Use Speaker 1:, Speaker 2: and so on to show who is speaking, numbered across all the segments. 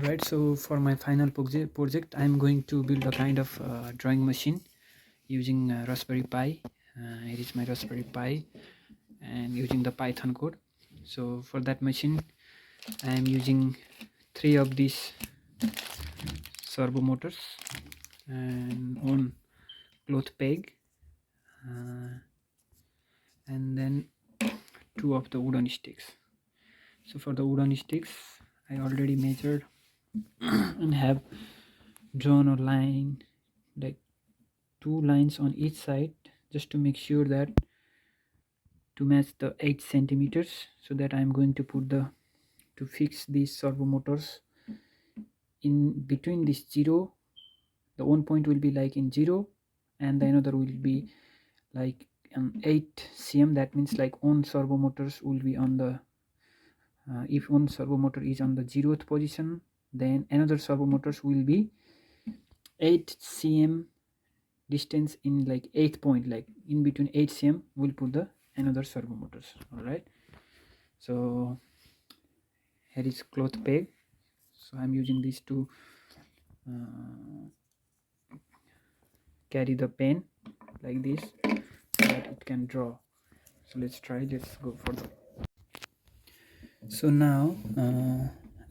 Speaker 1: Right, so for my final project I'm going to build a kind of drawing machine using Raspberry Pi. It is my Raspberry Pi and using the Python code. So for that machine I am using 3 of these servo motors and one cloth peg, and then 2 of the wooden sticks. So for the wooden sticks I already measured and have drawn a line, like 2 lines on each side, just to make sure that to match the 8 centimeters, so that I'm going to put to fix these servo motors in between this 0. The one point will be like in 0 and the another will be like 8 cm. That means like one servo motors will be on the if one servo motor is on the 0th position, then another servo motors will be 8 cm distance in like 8th point, like in between 8 cm we'll put the another servo motors. All right, so here is cloth peg, so I'm using this to carry the pen like this so that it can draw. So let's go for the. So now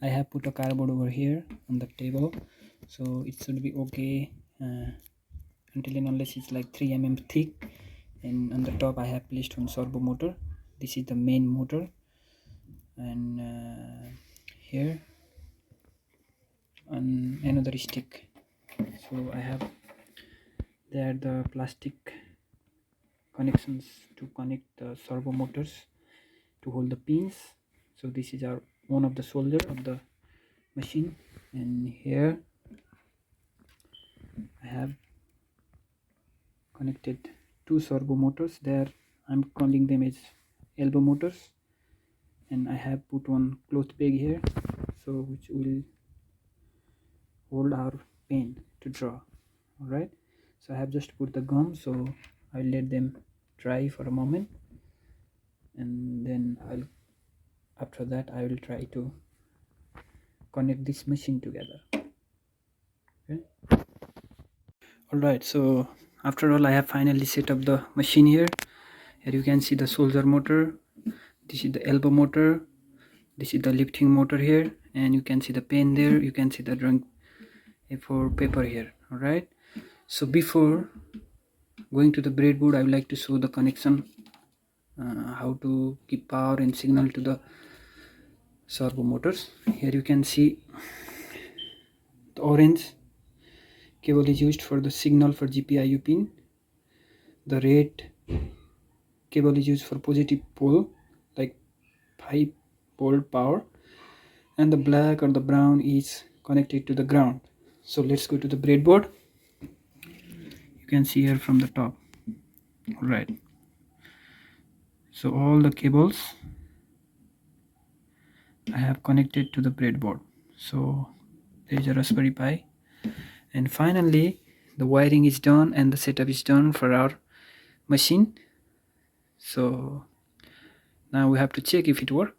Speaker 1: I have put a cardboard over here on the table, so it should be okay until and unless it's like 3 mm thick. And on the top I have placed one servo motor. This is the main motor, and here on another stick. So I have there the plastic connections to connect the servo motors to hold the pins. So this is our one of the solder of the machine, and here I have connected 2 servo motors. There I'm calling them as elbow motors, and I have put one cloth peg here, so which will hold our pen to draw. All right, so I have just put the gum, so I'll let them dry for a moment, and then after that I will try to connect this machine together. Okay, all right, so after all I have finally set up the machine here. Here you can see the solder motor, this is the elbow motor, this is the lifting motor here, and you can see the pen there, you can see the drawing A4 paper here. All right, so before going to the breadboard I would like to show the connection, how to give power and signal to the servo motors. Here you can see the orange cable is used for the signal for GPIO pin, the red cable is used for positive pole like 5-volt power, and the black or the brown is connected to the ground. So let's go to the breadboard. You can see here from the top. All right, so all the cables I have connected to the breadboard. So there is a Raspberry Pi, and finally the wiring is done and the setup is done for our machine. So now we have to check if it works.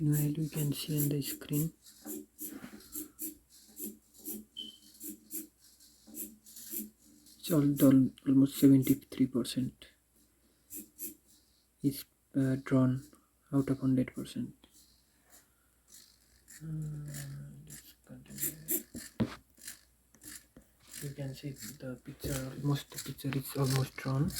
Speaker 1: Meanwhile, we can see on the screen it's almost 73% is drawn out of 100%. Let's continue. You can see the picture is almost drawn.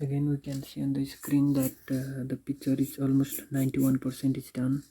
Speaker 1: Again, we can see on the screen that the picture is almost 91% is done.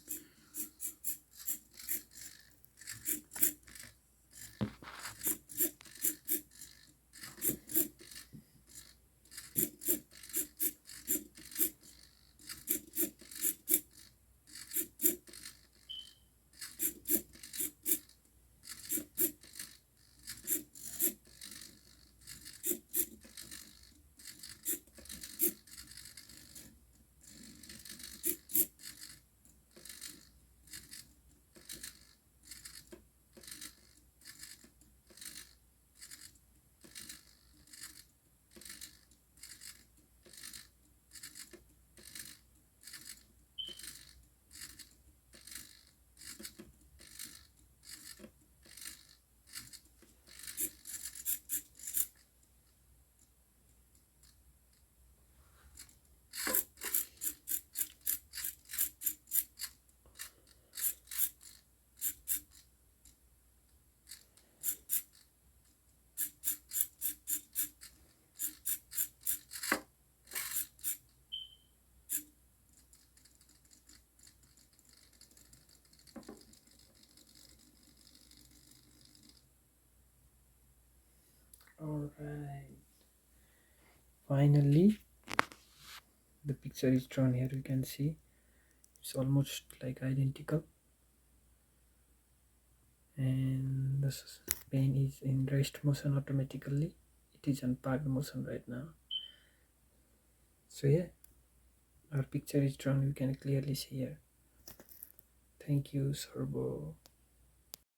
Speaker 1: Alright, finally the picture is drawn. Here you can see it's almost like identical, and the pen is in rest motion automatically. It is on parked motion right now. So yeah, our picture is drawn, you can clearly see here. Thank you, Sorbo.